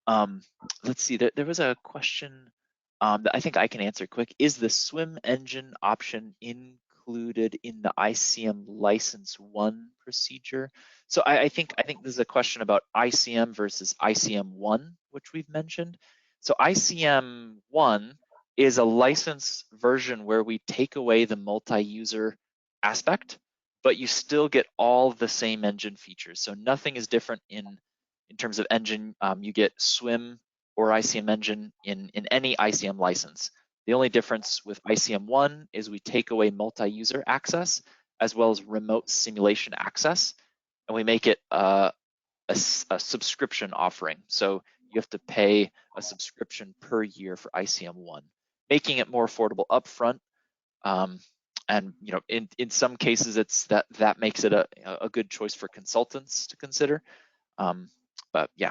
Let's see, there was a question that I think I can answer quick. Is the swim engine option included in the ICM license 1 procedure? So I think this is a question about ICM versus ICM 1, which we've mentioned. So ICM 1 is a license version where we take away the multi-user aspect, but you still get all the same engine features. So nothing is different in terms of engine. You get swim or ICM engine in any ICM license. The only difference with ICM 1 is we take away multi-user access as well as remote simulation access, and we make it a subscription offering. So you have to pay a subscription per year for ICM 1, making it more affordable upfront. And in some cases, it's that makes it a good choice for consultants to consider. But yeah,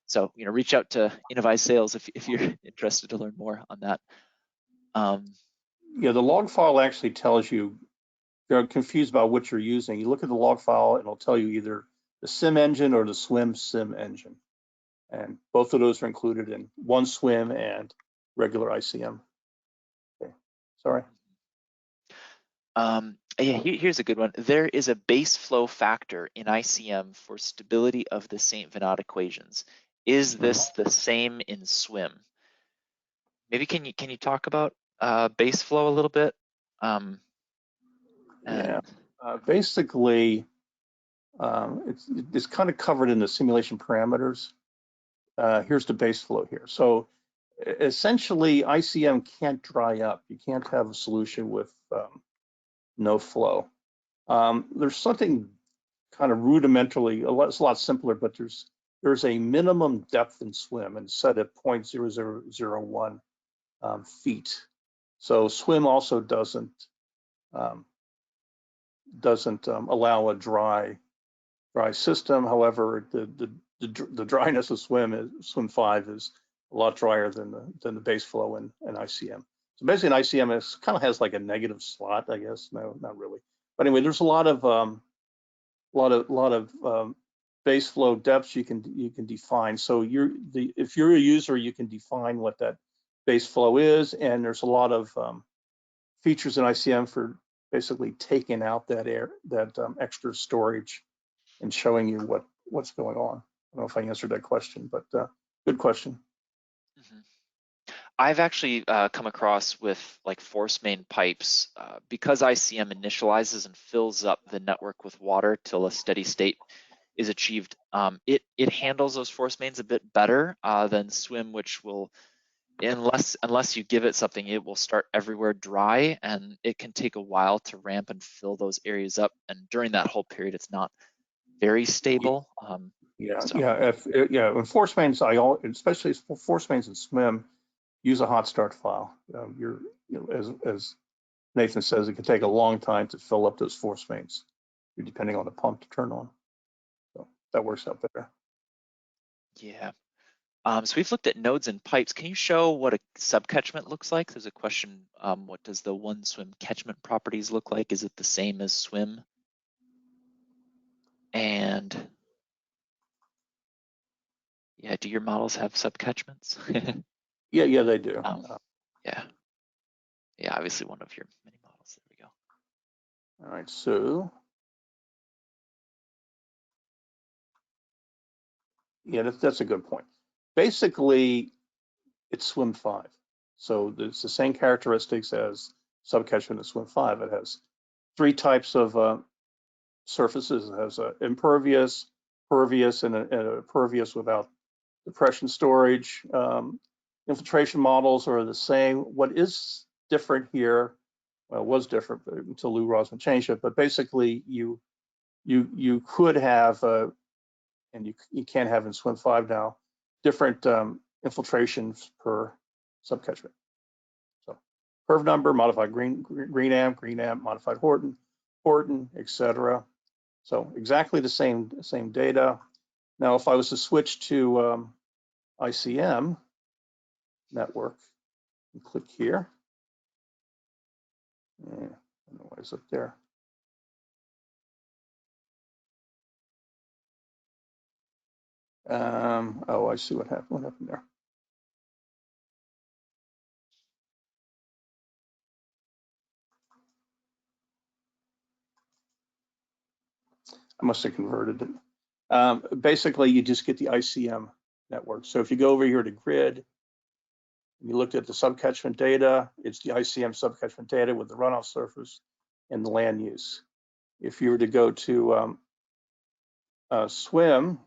so reach out to Innovyze Sales if you're interested to learn more on that. Yeah, the log file actually tells you, if you're confused about what you're using, you look at the log file and it'll tell you either the sim engine or the swim sim engine. And both of those are included in one swim and regular ICM. Okay, sorry. Yeah, here's a good one. There is a base flow factor in ICM for stability of the St. Venant equations. Is this the same in swim? Maybe can you talk about base flow a little bit? Yeah, basically, it's kind of covered in the simulation parameters. Here's the base flow here. So essentially, ICM can't dry up. You can't have a solution with no flow. There's something kind of rudimentarily, it's a lot simpler, but there's a minimum depth in swim and set at 0.0001 feet. So swim also doesn't allow a dry system. However, the dryness of swim 5 is a lot drier than the base flow in ICM. So basically, an ICM kind of has like a negative slot, I guess. No, not really. But anyway, there's a lot of base flow depths you can define. So if you're a user, you can define what that base flow is, and there's a lot of features in ICM for basically taking out that extra storage and showing you what's going on. I don't know if I answered that question, but good question. Mm-hmm. I've actually come across with like force main pipes, because ICM initializes and fills up the network with water till a steady state. is achieved. It handles those force mains a bit better than Swim, which will, unless you give it something, it will start everywhere dry, and it can take a while to ramp and fill those areas up. And during that whole period, it's not very stable. When force mains, especially force mains in Swim, use a hot start file. As Nathan says, it can take a long time to fill up those force mains, depending on the pump to turn on. So that works out better. Yeah. So we've looked at nodes and pipes. Can you show what a subcatchment looks like? There's a question, what does the one swim catchment properties look like? Is it the same as Swim? And yeah, do your models have subcatchments? Yeah, they do. Yeah, obviously one of your many models. There we go. All right, so yeah, that's a good point. Basically, it's Swim 5. So it's the same characteristics as subcatchment in Swim 5. It has 3 types of surfaces. It has impervious, pervious, and a pervious without depression storage. Infiltration models are the same. What is different here, well, was different until Lou Rosman changed it, but basically you could have, and you can have in Swim 5 now, different infiltrations per subcatchment. So curve number, modified green amp, modified Horton, etc. So exactly the same data. Now, if I was to switch to ICM Network and click here, I don't know why it's up there. Oh, I see what happened. What happened there? I must have converted it. Basically, you just get the ICM network. So if you go over here to grid, and you looked at the subcatchment data, it's the ICM subcatchment data with the runoff surface and the land use. If you were to go to Swim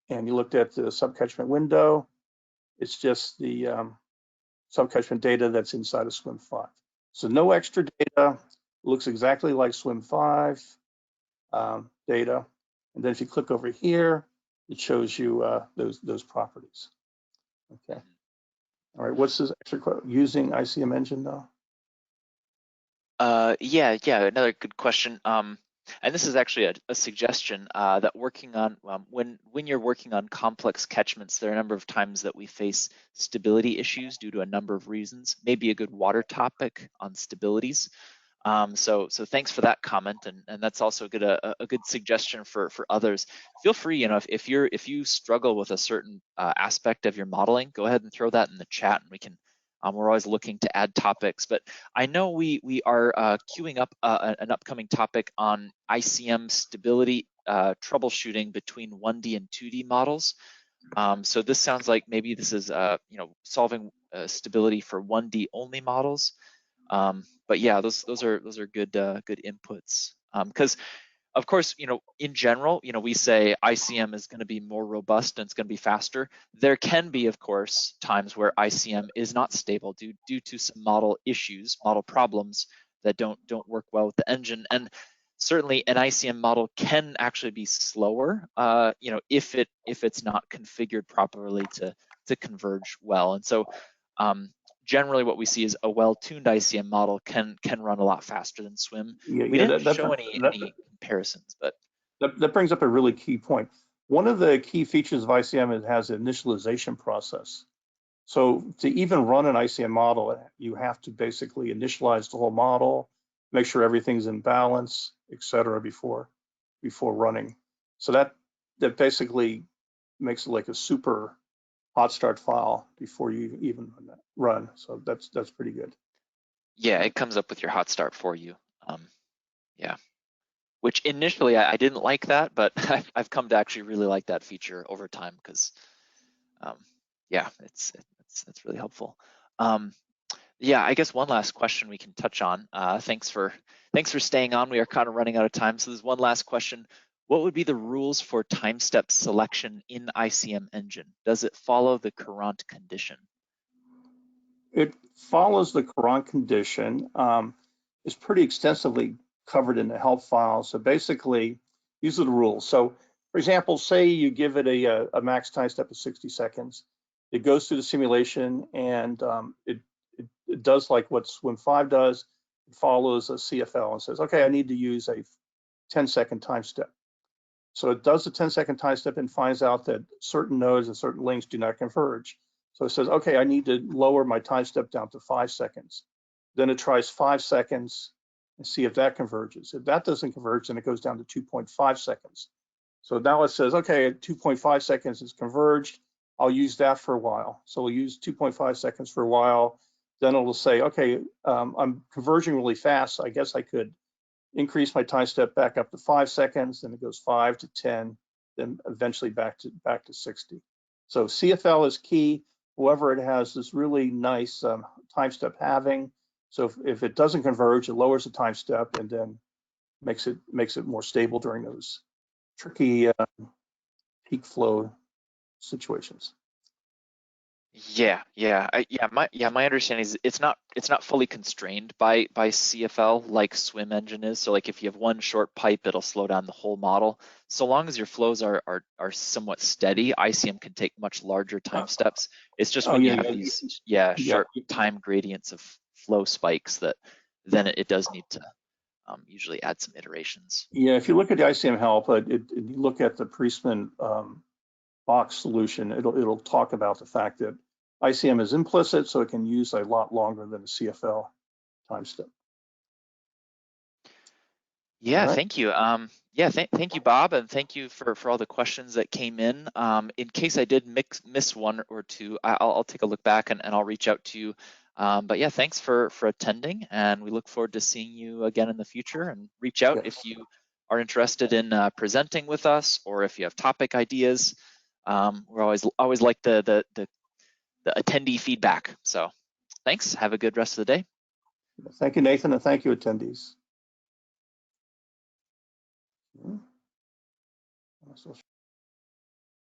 and you looked at the subcatchment window, it's just the subcatchment data that's inside of Swim 5. So no extra data, looks exactly like Swim 5 data. And then if you click over here, it shows you those properties. Okay. All right, what's this extra quote? Using ICM engine though? Yeah, another good question. And this is actually a suggestion that working on, when you're working on complex catchments, there are a number of times that we face stability issues due to a number of reasons, maybe a good water topic on stabilities. So thanks for that comment, and that's also a good suggestion for others. Feel free, if you struggle with a certain aspect of your modeling, go ahead and throw that in the chat, and we can. We're always looking to add topics, but I know we are queuing up an upcoming topic on ICM stability troubleshooting between 1D and 2D models. So this sounds like maybe this is solving stability for 1D only models. But yeah, those are good inputs. Because of course, in general, we say ICM is going to be more robust and it's going to be faster. There can be, of course, times where ICM is not stable due to some model issues, model problems that don't work well with the engine. And certainly an ICM model can actually be slower, if it's not configured properly to converge well. And so generally what we see is a well-tuned ICM model can run a lot faster than Swim. We didn't show any comparisons, but that brings up a really key point. One of the key features of ICM is it has an initialization process. So to even run an ICM model, you have to basically initialize the whole model, make sure everything's in balance, et cetera, before running. So that basically makes it like a super hot start file before you even run. So that's pretty good. Yeah, it comes up with your hot start for you. Yeah, which initially I didn't like that, but I've come to actually really like that feature over time because, yeah, it's really helpful. Yeah, I guess one last question we can touch on. Thanks for staying on. We are kind of running out of time, so there's one last question. What would be the rules for time step selection in ICM engine? Does it follow the Courant condition? It follows the Courant condition. It's pretty extensively covered in the help file. So basically, these are the rules. So for example, say you give it a max time step of 60 seconds. It goes through the simulation and it does like what Swim 5 does. It follows a CFL and says, okay, I need to use a 10-second time step. So it does the 10-second time step and finds out that certain nodes and certain links do not converge. So it says, okay, I need to lower my time step down to 5 seconds. Then it tries 5 seconds and see if that converges. If that doesn't converge, then it goes down to 2.5 seconds. So now it says, okay, at 2.5 seconds is converged. I'll use that for a while. So we'll use 2.5 seconds for a while. Then it will say, okay, I'm converging really fast. I guess I could increase my time step back up to 5 seconds, then it goes 5 to 10, then eventually back to 60. So CFL is key. However, it has this really nice time step halving. So if it doesn't converge, it lowers the time step and then makes it more stable during those tricky peak flow situations. My understanding is it's not fully constrained by CFL like Swim engine is. So like if you have one short pipe, it'll slow down the whole model. So long as your flows are somewhat steady, ICM can take much larger time steps. It's just when you have these sharp time gradients of flow spikes that then it does need to usually add some iterations. Yeah, if you look at the ICM help, you look at the Priestman box solution, it'll talk about the fact that ICM is implicit, so it can use a lot longer than a CFL time step. Yeah, right. Thank you. Thank you, Bob, and thank you for all the questions that came in. In case I did miss one or two, I'll take a look back and I'll reach out to you. But yeah, thanks for attending, and we look forward to seeing you again in the future. And reach out if you are interested in presenting with us, or if you have topic ideas. We're always like the attendee feedback. So thanks. Have a good rest of the day. Thank you, Nathan, and thank you, attendees.